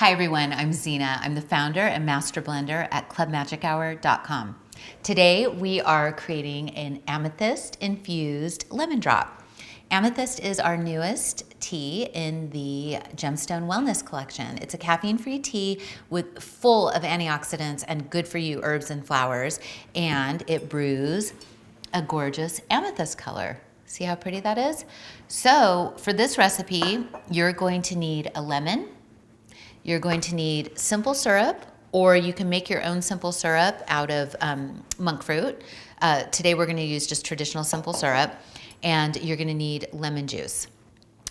Hi everyone, I'm Zhena. I'm the founder and master blender at clubmagichour.com. Today we are creating an amethyst infused lemon drop. Amethyst is our newest tea in the Gemstone Wellness Collection. It's a caffeine-free tea full of antioxidants and good for you herbs and flowers, and it brews a gorgeous amethyst color. See how pretty that is? So for this recipe, you're going to need a lemon. You're going to need simple syrup, or you can make your own simple syrup out of monk fruit. Today we're going to use just traditional simple syrup, and you're going to need lemon juice.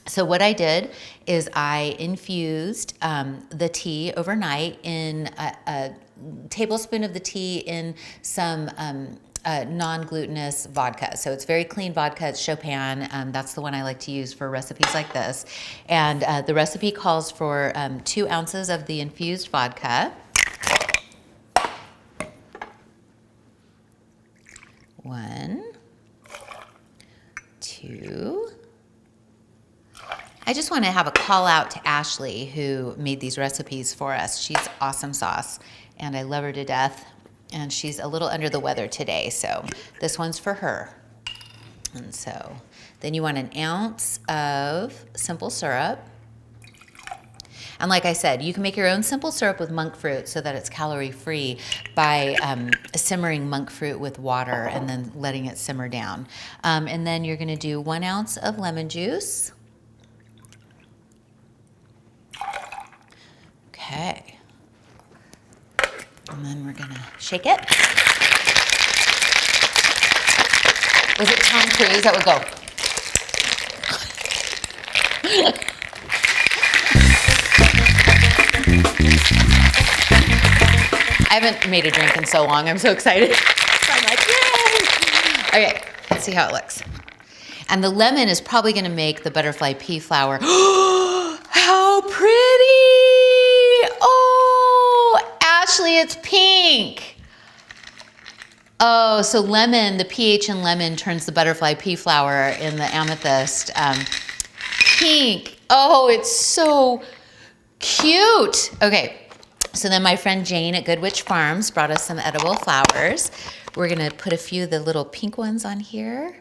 So what I did is I infused the tea overnight in a tablespoon of the tea in some non-glutinous vodka. So it's very clean vodka. It's Chopin. That's the one I like to use for recipes like this. And the recipe calls for 2 ounces of the infused vodka. 1, 2. I just want to have a call out to Ashley, who made these recipes for us. She's awesome sauce, and I love her to death. And she's a little under the weather today, so this one's for her. And so then you want an ounce of simple syrup. And like I said, you can make your own simple syrup with monk fruit so that it's calorie-free by simmering monk fruit with water and then letting it simmer down. And then you're gonna do 1 ounce of lemon juice. Okay. And then we're gonna shake it. Was it Tom Cruise that would go? I haven't made a drink in so long. I'm so excited. I'm like, yay! Okay, let's see how it looks. And the lemon is probably gonna make the butterfly pea flower. How pretty! Oh, Ashley, it's pink. Oh, so lemon, the pH in lemon turns the butterfly pea flower in the amethyst pink. Oh, it's so cute. Okay, so then my friend Jane at Good Witch Farms brought us some edible flowers. We're gonna put a few of the little pink ones on here.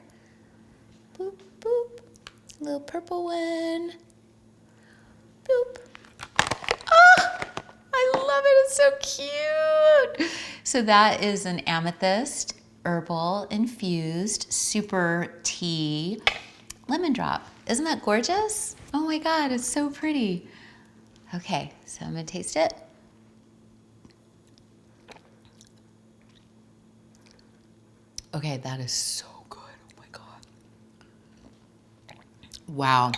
Boop, boop. A little purple one. Boop. Oh, I love it, it's so cute. So that is an amethyst herbal infused super tea lemon drop. Isn't that gorgeous? Oh my God, it's so pretty. Okay, so I'm gonna taste it. Okay, that is so good, oh my God. Wow.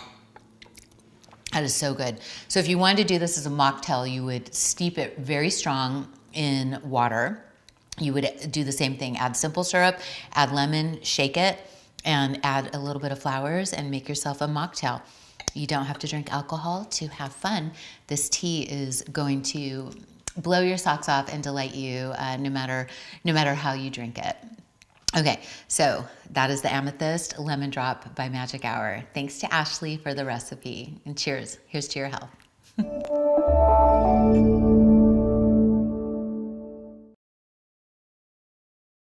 That is so good. So if you wanted to do this as a mocktail, you would steep it very strong in water. You would do the same thing, add simple syrup, add lemon, shake it, and add a little bit of flowers and make yourself a mocktail. You don't have to drink alcohol to have fun. This tea is going to blow your socks off and delight you no matter how you drink it. Okay, so that is the Amethyst Lemon Drop by Magic Hour. Thanks to Ashley for the recipe, and cheers. Here's to your health.